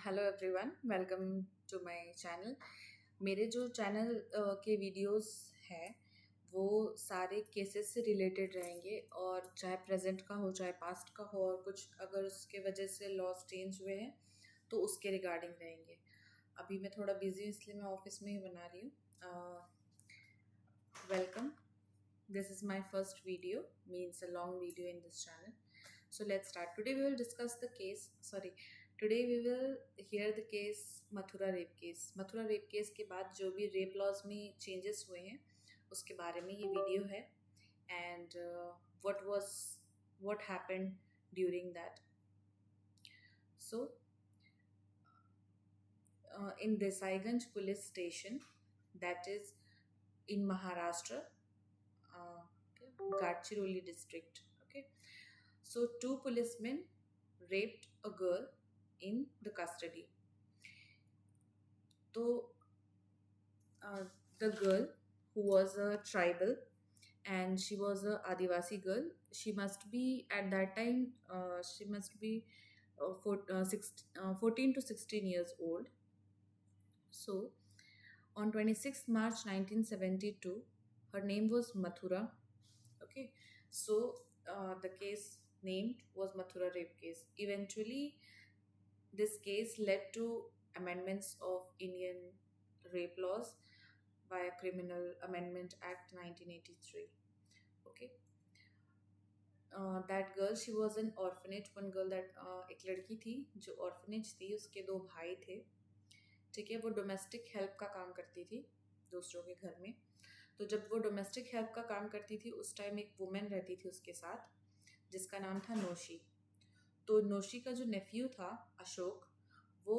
Hello everyone, welcome to my channel. मेरे जो channel के वीडियोस हैं वो सारे केसेस से रिलेटेड रहेंगे, और चाहे प्रेजेंट का हो चाहे पास्ट का हो, और कुछ अगर उसके वजह से लॉस चेंज हुए हैं तो उसके रिगार्डिंग रहेंगे। अभी मैं थोड़ा बिजी हूँ इसलिए मैं ऑफिस में ही बना रही हूँ। Welcome, this is my first video, means a long video in this channel. So let's start. Today we will discuss the case, today we will hear the case Mathura rape case. Mathura rape case के बाद जो भी rape laws में changes हुए हैं उसके बारे में ये वीडियो है, and what happened during that. So in Desaiganj police station, that is in Maharashtra, Gadchiroli district. Okay, so two policemen raped a girl in the custody. So the girl, who was a tribal and she was a Adivasi girl, she must be at that time, she must be 14 to 16 years old. So on 26th March 1972, her name was Mathura. Okay, so the case named was Mathura rape case. Eventually this case led to amendments of Indian rape laws by Criminal Amendment Act 1983. Okay, that girl, she was an orphanage. One girl that एक लड़की थी जो orphanage थी, उसके दो भाई थे। ठीक है, वो डोमेस्टिक हेल्प का काम करती थी दूसरों के घर में। तो जब वो डोमेस्टिक हेल्प का काम करती थी उस टाइम एक वुमेन रहती थी उसके साथ जिसका नाम था नोशी। तो नोशी का जो नेफ्यू था अशोक, वो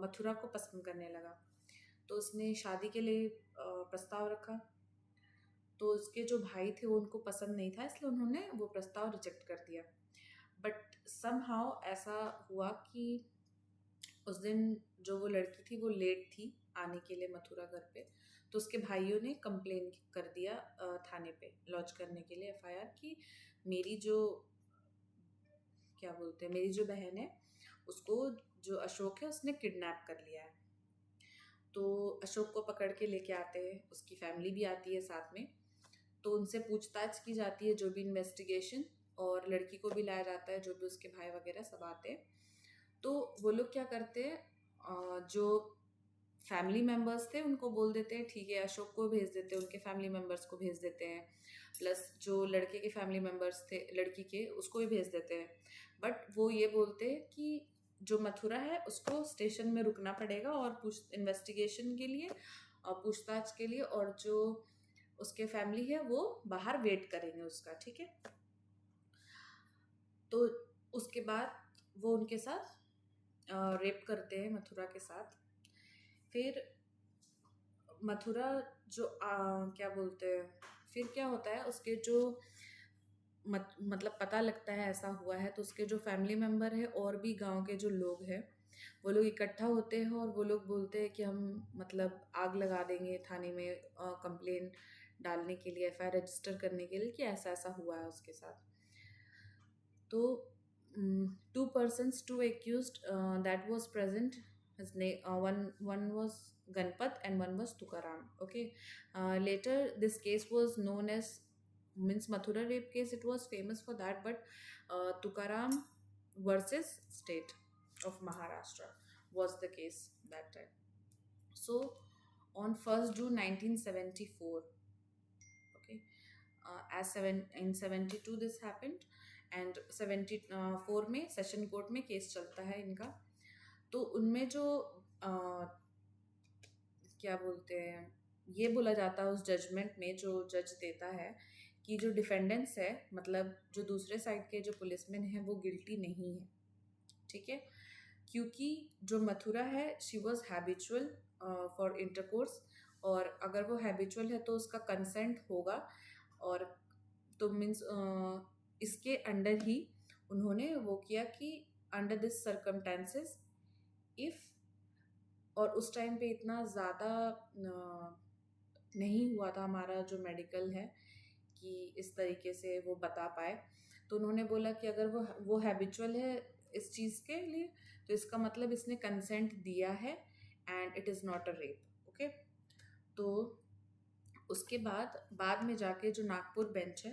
मथुरा को पसंद करने लगा। तो उसने शादी के लिए प्रस्ताव रखा। तो उसके जो भाई थे वो उनको पसंद नहीं था, इसलिए उन्होंने वो प्रस्ताव रिजेक्ट कर दिया। बट समहाउ ऐसा हुआ कि उस दिन जो वो लड़की थी वो लेट थी आने के लिए मथुरा घर पे। तो उसके भाइयों ने कंप्लेन कर दिया थाने पे लॉन्च करने के लिए एफआईआर कि मेरी जो मेरी जो बहन है उसको जो अशोक है उसने किडनैप कर लिया है। तो अशोक को पकड़ के लेके आते हैं, उसकी फैमिली भी आती है साथ में। तो उनसे पूछताछ की जाती है, जो भी इन्वेस्टिगेशन, और लड़की को भी लाया जाता है, जो भी उसके भाई वगैरह सब आते हैं। तो वो लोग क्या करते हैं, जो फैमिली मेम्बर्स थे उनको बोल देते हैं ठीक है, अशोक को भेज देते हैं, उनके फैमिली मेम्बर्स को भेज देते हैं, प्लस जो लड़के के फैमिली मेम्बर्स थे लड़की के उसको भी भेज देते हैं। बट वो ये बोलते हैं कि जो मथुरा है उसको स्टेशन में रुकना पड़ेगा और इन्वेस्टिगेशन के लिए और पूछताछ के लिए, और जो उसके फैमिली है वो बाहर वेट करेंगे उसका। ठीक है, तो उसके बाद वो उनके साथ रेप करते हैं मथुरा के साथ। फिर मथुरा जो फिर क्या होता है, उसके जो मतलब पता लगता है ऐसा हुआ है, तो उसके जो फैमिली मेम्बर है और भी गांव के जो लोग हैं वो लोग इकट्ठा होते हैं और वो लोग बोलते हैं कि हम मतलब आग लगा देंगे थाने में, कंप्लेन डालने के लिए, एफआईआर रजिस्टर करने के लिए कि ऐसा ऐसा हुआ है उसके साथ। तो two persons, two accused that was present. His name, one was Ganpat and one was Tukaram. Okay. Later, this case was known as means Mathura rape case. It was famous for that, but Tukaram versus state of Maharashtra was the case that time. So on 1st June 1974. Okay. In 72 this happened, and 74 में session court में case चलता है इनका। तो उनमें जो ये बोला जाता है उस जजमेंट में, जो जज देता है कि जो डिफेंडेंट्स है, मतलब जो दूसरे साइड के जो पुलिसमैन हैं वो गिल्टी नहीं है। ठीक है, क्योंकि जो मथुरा है she was habitual for intercourse, और अगर वो हैबिचुअल है तो उसका कंसेंट होगा, और तो मीन्स इसके अंडर ही उन्होंने वो किया कि अंडर दिस सर्कमटेंसेस इफ, और उस टाइम पे इतना ज़्यादा नहीं हुआ था हमारा जो मेडिकल है कि इस तरीके से वो बता पाए। तो उन्होंने बोला कि अगर वो हैबिचुअल है इस चीज़ के लिए, तो इसका मतलब इसने कंसेंट दिया है and it is not a rape. Okay, तो उसके बाद में जाके जो नागपुर बेंच है,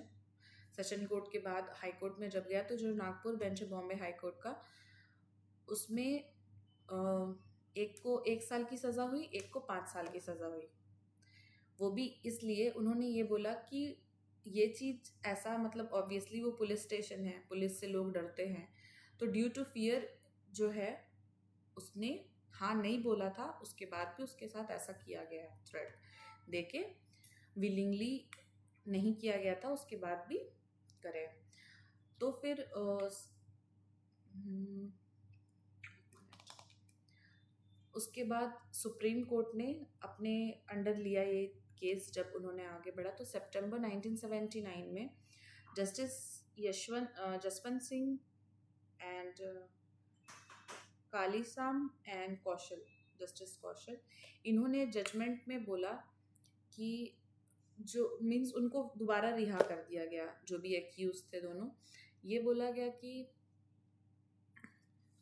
सेशन कोर्ट के बाद हाई कोर्ट में जब गया, तो जो नागपुर बेंच है बॉम्बे हाई कोर्ट का, उसमें एक को 1 साल की सज़ा हुई, एक को 5 साल की सज़ा हुई। वो भी इसलिए उन्होंने ये बोला कि ये चीज़ ऐसा, मतलब ऑब्वियसली वो पुलिस स्टेशन है, पुलिस से लोग डरते हैं, तो ड्यू टू फियर जो है उसने हाँ नहीं बोला था, उसके बाद भी उसके साथ ऐसा किया गया है, थ्रेट देके, विलिंगली नहीं किया गया था, उसके बाद भी करे। तो फिर उसके बाद सुप्रीम कोर्ट ने अपने अंडर लिया ये केस। जब उन्होंने आगे बढ़ा तो सितंबर 1979 में justice Jaswant Singh and Kailasam and Koshal, justice Koshal, इन्होंने जजमेंट में बोला कि जो मीन्स उनको दोबारा रिहा कर दिया गया, जो भी एक्यूज थे दोनों। ये बोला गया कि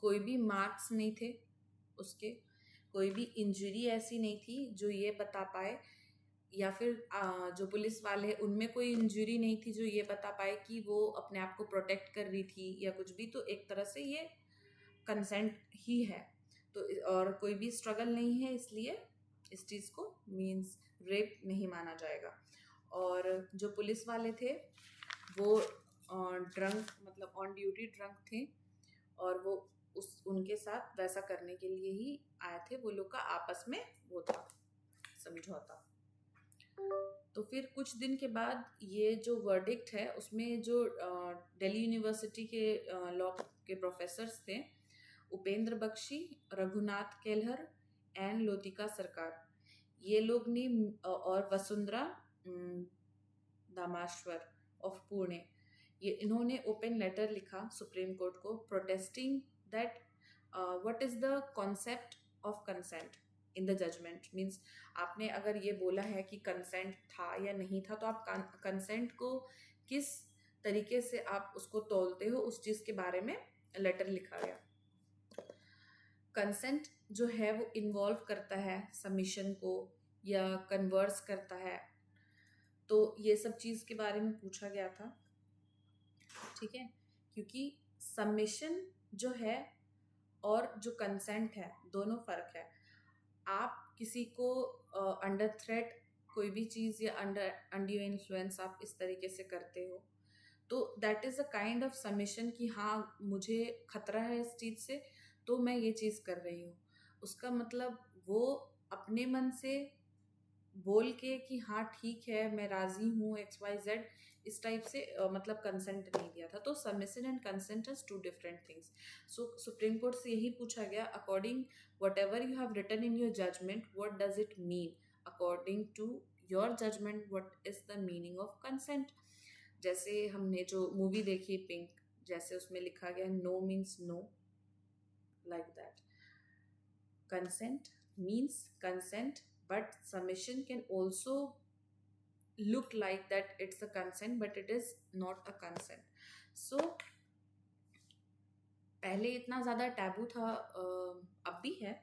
कोई भी मार्क्स नहीं थे उसके, कोई भी इंजरी ऐसी नहीं थी जो ये बता पाए, या फिर जो पुलिस वाले उनमें कोई इंजरी नहीं थी जो ये बता पाए कि वो अपने आप को प्रोटेक्ट कर रही थी या कुछ भी। तो एक तरह से ये कंसेंट ही है, तो और कोई भी स्ट्रगल नहीं है, इसलिए इस चीज़ को मीन्स रेप नहीं माना जाएगा। और जो पुलिस वाले थे वो ड्रंक, मतलब ऑन ड्यूटी ड्रंक थे, और वो उनके साथ वैसा करने के लिए ही आए थे। वो लोग का आपस में वो था समझौता। तो फिर कुछ दिन के बाद ये जो वर्डिक्ट है उसमें जो दिल्ली यूनिवर्सिटी के लॉ के प्रोफेसर्स थे, उपेंद्र बख्शी, रघुनाथ केलहर एंड लोतिका सरकार, ये लोग ने और वसुंधरा दामाश्वर ऑफ पुणे, ये इन्होंने ओपन लेटर लिखा सुप्रीम कोर्ट को, protesting that what is the concept of consent in the judgment. Means आपने अगर ये बोला है कि कंसेंट था या नहीं था, तो आप कंसेंट को किस तरीके से आप उसको तोलते हो, उस चीज़ के बारे में लेटर लिखा गया। कंसेंट जो है वो इन्वॉल्व करता है सबमिशन को या कन्वर्स करता है, तो ये सब चीज़ के बारे में पूछा गया था। ठीक है, क्योंकि सबमिशन जो है और जो कंसेंट है दोनों फर्क है। आप किसी को अंडर थ्रेट कोई भी चीज़ या अंडर अंडर इन्फ्लुएंस आप इस तरीके से करते हो, तो that is a kind of submission कि हाँ मुझे खतरा है इस चीज़ से, तो मैं ये चीज़ कर रही हूँ। उसका मतलब वो अपने मन से बोल के कि हाँ ठीक है मैं राज़ी हूँ XYZ, इस टाइप से मतलब कंसेंट नहीं दिया था। तो submission and consent is two different things. So supreme court से यही पूछा गया, according whatever you have written in your judgment, what does it mean according to your judgment, what is the meaning of consent. जैसे हमने जो movie देखी pink, जैसे उसमें लिखा गया no means no, like that. Consent means consent, but submission can also look like that it's a consent, but it is not a consent. So पहले इतना ज़्यादा टैबू था, अब भी है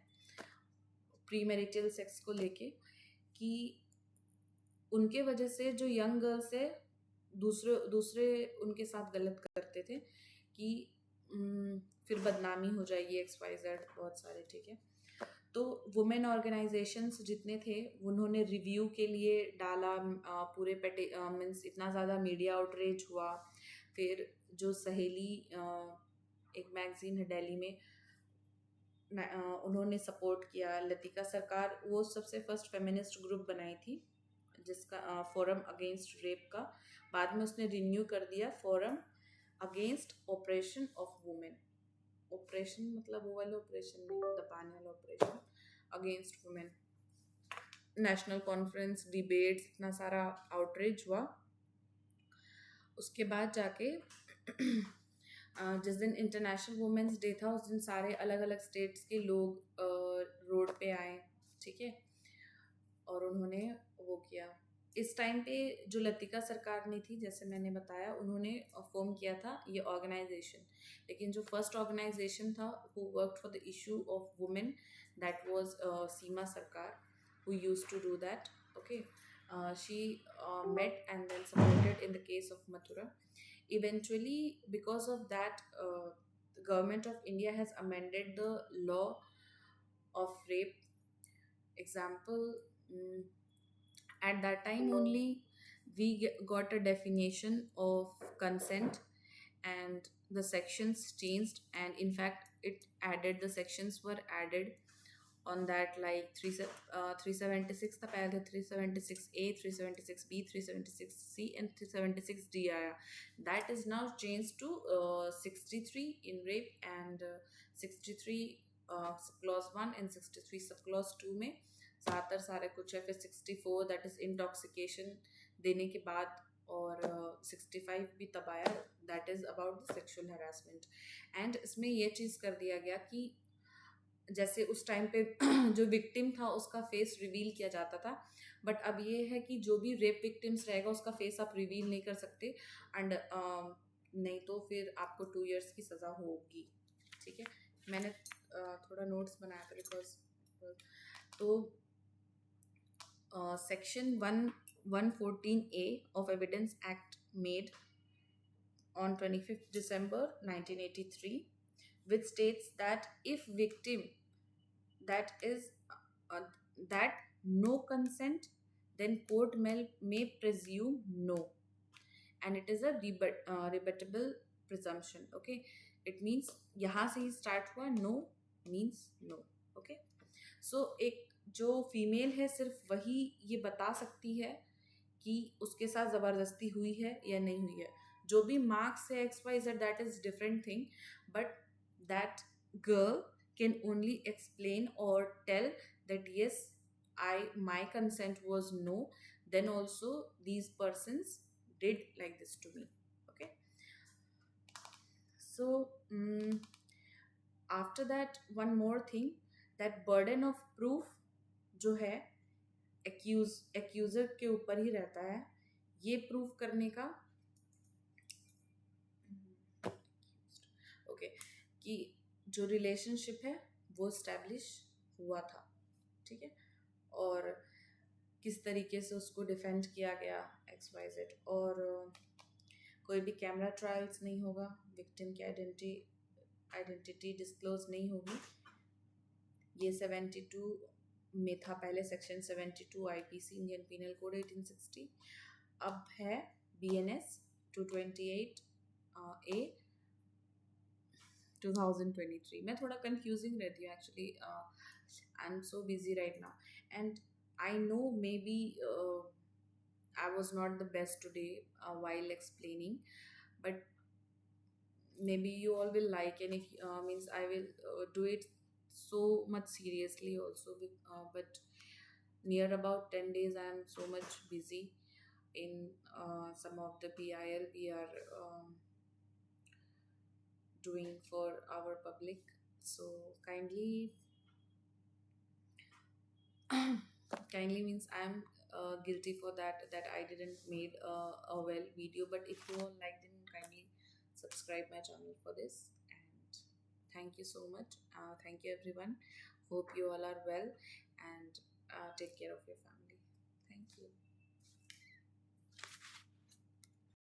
प्री मैरिटल सेक्स को लेके, कि उनके वजह से जो यंग गर्ल्स है दूसरे उनके साथ गलत करते थे कि फिर बदनामी हो जाएगी XYZ, बहुत सारे। ठीक है, तो वुमेन ऑर्गेनाइजेशंस जितने थे उन्होंने रिव्यू के लिए डाला, पूरे मीन्स इतना ज़्यादा मीडिया आउटरीच हुआ। फिर जो सहेली एक मैगजीन है दिल्ली में, उन्होंने सपोर्ट किया। लतिका सरकार वो सबसे फर्स्ट फेमिनिस्ट ग्रुप बनाई थी जिसका फोरम अगेंस्ट रेप का, बाद में उसने रिन्यू कर दिया forum against operation of women. Operation मतलब वो वाला ऑपरेशन नहीं, दबाने वाला operation, against women. National conference, debates, इतना सारा आउटरीच हुआ। उसके बाद जाके जिस दिन इंटरनेशनल वुमेन्स डे था उस दिन सारे अलग अलग स्टेट्स के लोग रोड पे आए। ठीक है, और उन्होंने वो किया, इस टाइम पे जो लतिका सरकार ने थी, जैसे मैंने बताया, उन्होंने फॉर्म किया था ये ऑर्गेनाइजेशन, लेकिन जो फर्स्ट ऑर्गेनाइजेशन था who work for the issue of women, that was Seema Sarkar, who used to do that. Okay, she met and then supported in the case of Mathura. Eventually, because of that, the government of India has amended the law of rape. Example, at that time only we got a definition of consent, and the sections changed, and in fact it added, the sections were added on that, like 376 था पहले, 376A, 376B, 376C and 376D आया. That is now changed to 63 in rape, and 63 clause 1 and 63 sub clause 2 में ज़्यादातर सारे कुछ है. फिर 64 that is intoxication देने के बाद, और 65 भी तब आया, that is about the sexual harassment. And इसमें ये चीज़ कर दिया गया कि जैसे उस टाइम पे जो विक्टिम था उसका फेस रिवील किया जाता था, बट अब ये है कि जो भी रेप विक्टिम्स रहेगा उसका फेस आप रिवील नहीं कर सकते, एंड नहीं तो फिर आपको 2 years की सज़ा होगी. ठीक है, मैंने थोड़ा नोट्स बनाया था बिकॉज, तो section 114A of Evidence Act made on 25th December 1983, which states that if victim that is uh, that no consent, then court may presume no, and it is a rebuttable presumption. Okay, it means यहाँ से ही start हुआ, no means no. Okay, so एक जो female है सिर्फ वही ये बता सकती है कि उसके साथ ज़बरदस्ती हुई है या नहीं हुई है. जो भी मार्क्स है XYZ, that is different thing, but that girl can only explain और tell that yes, my consent was no, then also these persons did like this to me. Okay, so after that, one more thing, that burden of proof जो है एक्यूजर के ऊपर ही रहता है ये prove करने का. ओके, कि जो रिलेशनशिप है वो स्टैब्लिश हुआ था. ठीक है, और किस तरीके से उसको डिफेंड किया गया XYZ, और कोई भी कैमरा ट्रायल्स नहीं होगा, विक्टिम की आइडेंटिटी डिस्क्लोज नहीं होगी. ये 72 में था पहले, section 72 IPC Indian penal code 1860. अब है BNS 228A 2023. मैं थोड़ा कंफ्यूजिंग रहती हूँ actually, I am so busy right now, and I know may be I was not the best today while explaining, but maybe you all will like, and if means I will do it so much seriously also, but near about 10 days I am so much busy in some of the PIL we are doing for our public. So kindly means I am guilty for that I didn't made a well video, but if you all liked it, kindly subscribe my channel for this. And thank you so much. Thank you everyone. Hope you all are well, and take care of your family.